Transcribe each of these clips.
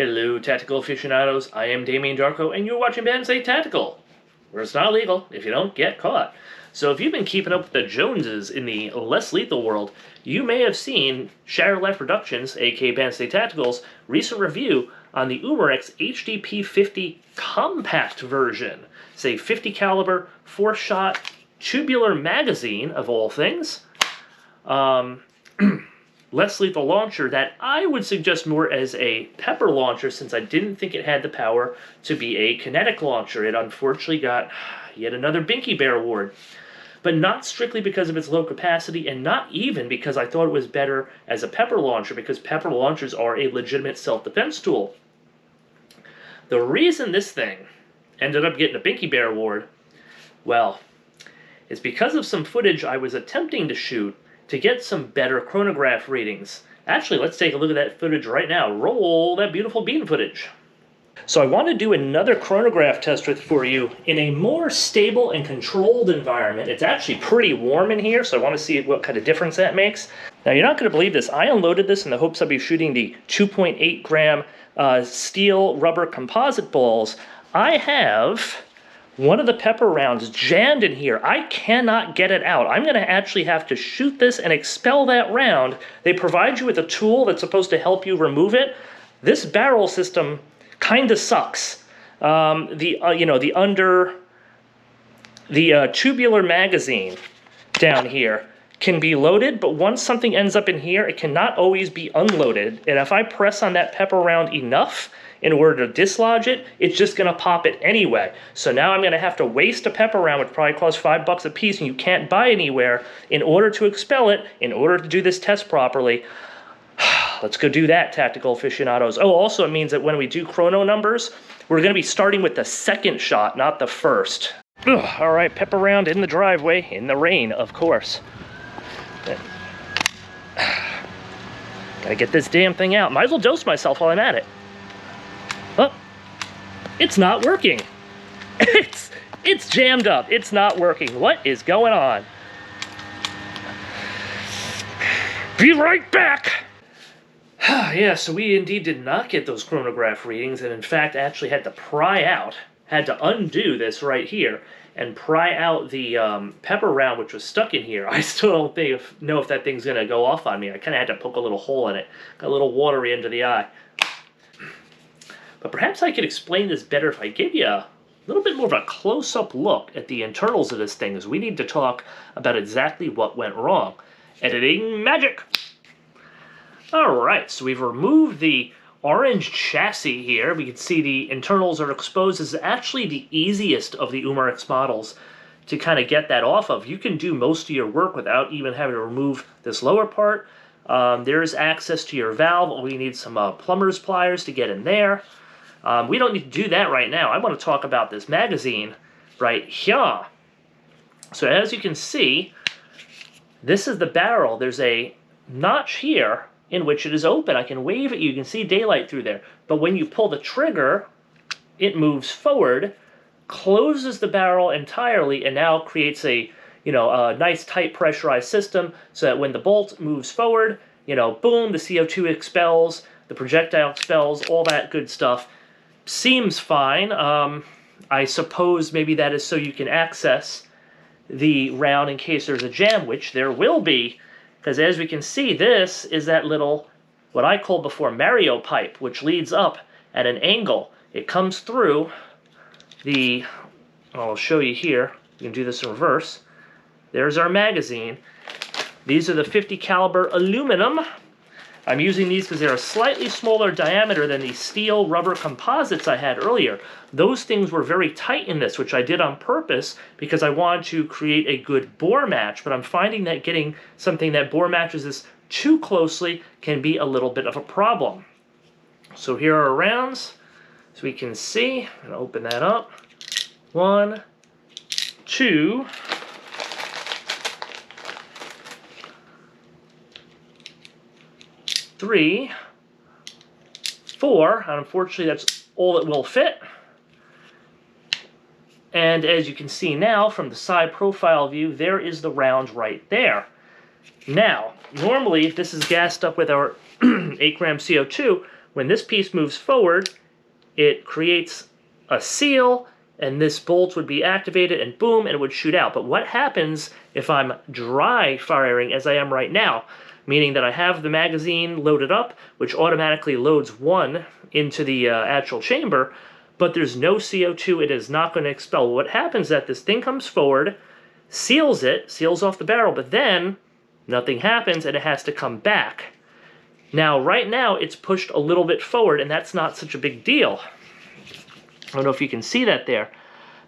Hello, tactical aficionados. I am Damien Darko, and you're watching Band-Aid Tactical, where it's not illegal if you don't get caught. So if you've been keeping up with the Joneses in the less lethal world, you may have seen Shattered Life Productions, aka Band-Aid Tactical's, recent review on the Umarex HDP-50 Compact version. It's a 50 caliber, 4-shot, tubular magazine, of all things. Less lethal launcher that I would suggest more as a pepper launcher, since I didn't think it had the power to be a kinetic launcher. It unfortunately got yet another Binky Bear award, but not strictly because of its low capacity, and not even because I thought it was better as a pepper launcher, because pepper launchers are a legitimate self-defense tool. The reason this thing ended up getting a Binky Bear award, well, is because of some footage I was attempting to shoot to get some better chronograph readings. Actually, let's take a look at that footage right now. Roll that beautiful bean footage. So I want to do another chronograph test for you in a more stable and controlled environment. It's actually pretty warm in here, so I want to see what kind of difference that makes. Now, you're not going to believe this. I unloaded this in the hopes I'd be shooting the 2.8 gram steel rubber composite balls. I have one of the pepper rounds jammed in here. I cannot get it out. I'm going to actually have to shoot this and expel that round. They provide you with a tool that's supposed to help you remove it. This barrel system kind of sucks. The tubular magazine down here can be loaded, but once something ends up in here, it cannot always be unloaded. And if I press on that pepper round enough in order to dislodge it, it's just going to pop it anyway. So now I'm going to have to waste a pepper round, which probably costs $5 a piece, and you can't buy anywhere, in order to expel it, in order to do this test properly. Let's go do that, tactical aficionados. Oh, also it means that when we do chrono numbers, we're going to be starting with the second shot, not the first. Ugh, all right, pepper round in the driveway, in the rain, of course. Gotta get this damn thing out. Might as well dose myself while I'm at it. Oh, it's not working. It's jammed up. It's not working. What is going on? Be right back. Yeah, so we indeed did not get those chronograph readings, and in fact actually had to pry out, had to undo this right here, and pry out the pepper round which was stuck in here. I still don't know if that thing's going to go off on me. I kind of had to poke a little hole in it. Got a little watery under the eye. But perhaps I could explain this better if I give you a little bit more of a close-up look at the internals of this thing, as we need to talk about exactly what went wrong. Editing magic! Alright, so we've removed the orange chassis here. We can see the internals are exposed. This is actually the easiest of the UMRX models to kind of get that off of. You can do most of your work without even having to remove this lower part. There's access to your valve. We need some plumber's pliers to get in there. We don't need to do that right now. I want to talk about this magazine right here. So as you can see, this is the barrel. There's a notch here in which it is open. I can wave at you. You can see daylight through there. But when you pull the trigger, it moves forward, closes the barrel entirely, and now creates a nice tight pressurized system so that when the bolt moves forward, boom, the CO2 expels, the projectile expels, all that good stuff. Seems fine. I suppose maybe that is so you can access the round in case there's a jam, which there will be, because as we can see, this is that little, what I called before, Mario pipe, which leads up at an angle. It comes through the, I'll show you here, you can do this in reverse. There's our magazine. These are the 50 caliber aluminum. I'm using these because they're a slightly smaller diameter than the steel rubber composites I had earlier. Those things were very tight in this, which I did on purpose because I wanted to create a good bore match, but I'm finding that getting something that bore matches this too closely can be a little bit of a problem. So here are our rounds, so we can see. I'm going to open that up. 1, 2, 3, 4, and unfortunately that's all it will fit. And as you can see now from the side profile view, there is the round right there. Now, normally if this is gassed up with our 8 gram CO2, when this piece moves forward, it creates a seal, and this bolt would be activated, and boom, and it would shoot out. But what happens if I'm dry firing, as I am right now, meaning that I have the magazine loaded up, which automatically loads one into the actual chamber, but there's no CO2, it is not going to expel. What happens is that this thing comes forward, seals off the barrel, but then nothing happens and it has to come back. Now, right now, it's pushed a little bit forward, and that's not such a big deal. I don't know if you can see that there,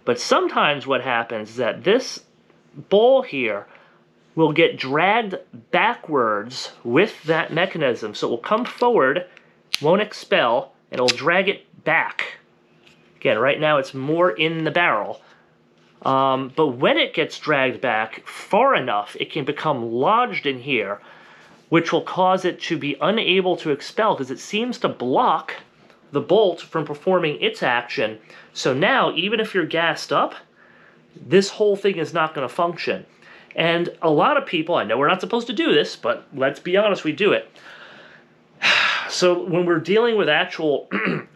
but sometimes what happens is that this ball here will get dragged backwards with that mechanism. So it will come forward, won't expel, and it'll drag it back. Again, right now it's more in the barrel. But when it gets dragged back far enough, it can become lodged in here, which will cause it to be unable to expel because it seems to block the bolt from performing its action. So now, even if you're gassed up, this whole thing is not going to function. And a lot of people, I know we're not supposed to do this, but let's be honest, we do it. So when we're dealing with actual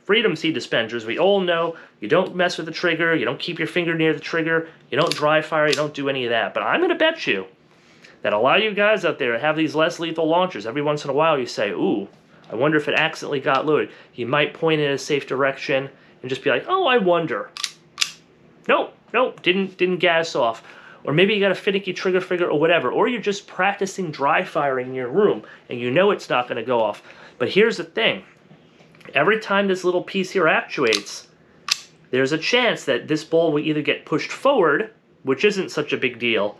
Freedom Seed dispensers, we all know you don't mess with the trigger, you don't keep your finger near the trigger, you don't dry fire, you don't do any of that. But I'm going to bet you that a lot of you guys out there have these less lethal launchers. Every once in a while you say, ooh, I wonder if it accidentally got loaded. You might point in a safe direction and just be like, oh, I wonder. Nope, didn't gas off. Or maybe you got a finicky trigger finger or whatever. Or you're just practicing dry firing in your room and you know it's not going to go off. But here's the thing. Every time this little piece here actuates, there's a chance that this ball will either get pushed forward, which isn't such a big deal,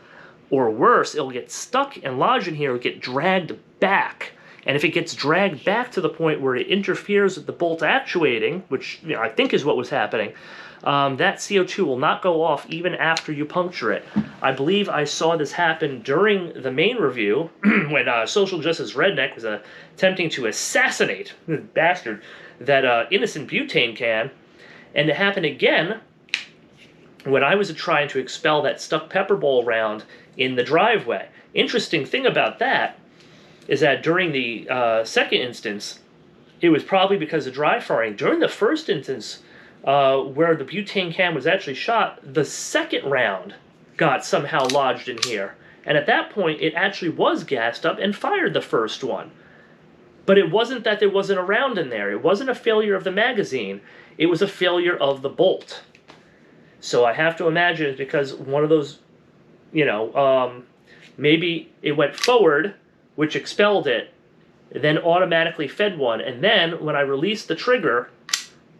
or worse, it'll get stuck and lodged in here and get dragged back. And if it gets dragged back to the point where it interferes with the bolt actuating, which I think is what was happening, that CO2 will not go off even after you puncture it. I believe I saw this happen during the main review when Social Justice Redneck was attempting to assassinate, bastard, that innocent butane can. And it happened again when I was trying to expel that stuck pepper ball round in the driveway. Interesting thing about that is that during the second instance, it was probably because of dry firing. During the first instance, where the butane can was actually shot, the second round got somehow lodged in here. And at that point, it actually was gassed up and fired the first one. But it wasn't that there wasn't a round in there. It wasn't a failure of the magazine. It was a failure of the bolt. So I have to imagine it's because one of those, maybe it went forward, which expelled it, then automatically fed one. And then when I released the trigger,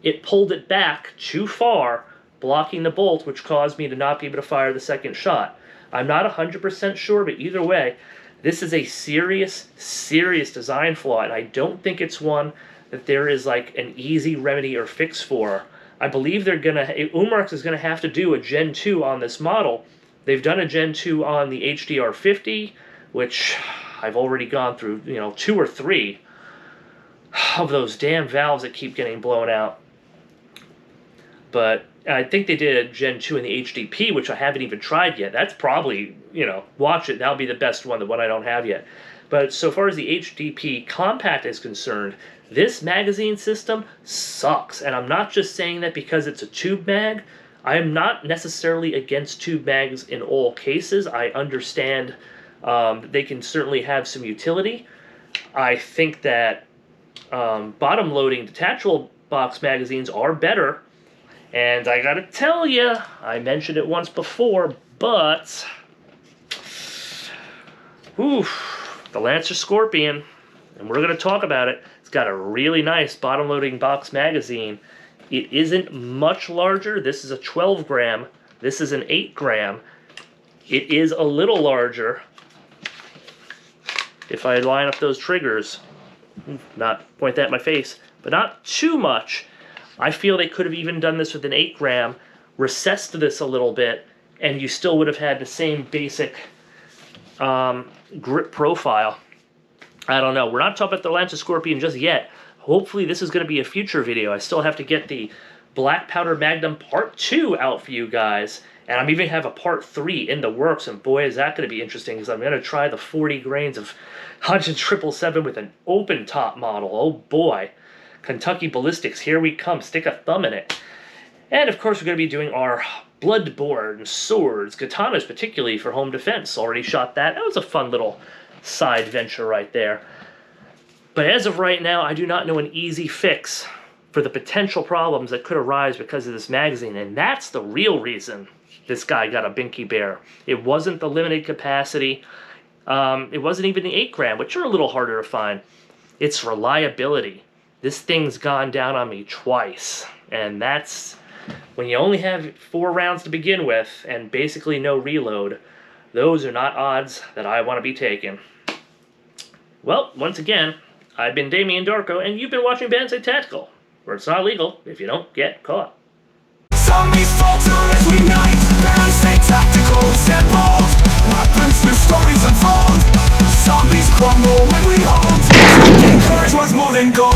it pulled it back too far, blocking the bolt, which caused me to not be able to fire the second shot. I'm not 100% sure, but either way, this is a serious, serious design flaw, and I don't think it's one that there is like an easy remedy or fix for. I believe Umarex is gonna have to do a Gen 2 on this model. They've done a Gen 2 on the HDR-50, which I've already gone through, 2 or 3 of those damn valves that keep getting blown out. But I think they did a Gen 2 in the HDP, which I haven't even tried yet. That's probably, watch it. That'll be the best one, the one I don't have yet. But so far as the HDP Compact is concerned, this magazine system sucks. And I'm not just saying that because it's a tube mag. I am not necessarily against tube mags in all cases. I understand they can certainly have some utility. I think that bottom-loading detachable box magazines are better. And I gotta tell you, I mentioned it once before, but the Lancer Scorpion, and we're gonna talk about it. It's got a really nice bottom-loading box magazine. It isn't much larger. This is a 12 gram. This is an 8 gram. It is a little larger. If I line up those triggers, not point that in my face, but not too much. I feel they could have even done this with an 8 gram, recessed this a little bit, and you still would have had the same basic grip profile. I don't know. We're not talking about the Lancer Scorpion just yet. Hopefully this is going to be a future video. I still have to get the Black Powder Magnum Part 2 out for you guys. And I'm even have a Part 3 in the works, and boy, is that going to be interesting, because I'm going to try the 40 grains of Hudson 777 with an open top model. Oh boy. Kentucky Ballistics, here we come. Stick a thumb in it. And of course, we're going to be doing our bloodborne swords, katanas particularly for home defense. Already shot that. That was a fun little side venture right there. But as of right now, I do not know an easy fix for the potential problems that could arise because of this magazine. And that's the real reason this guy got a Binky Bear. It wasn't the limited capacity. It wasn't even the 8 gram, which are a little harder to find. It's reliability. This thing's gone down on me twice. And that's when you only have 4 rounds to begin with and basically no reload. Those are not odds that I want to be taking. Well, once again, I've been Damien Darko, and you've been watching Banzai Tactical, where it's not illegal if you don't get caught. Zombies falter as we night. Banzai Tactical step bold. Weapons with stories unfold. Zombies crumble when we hold. Courage was more than gold.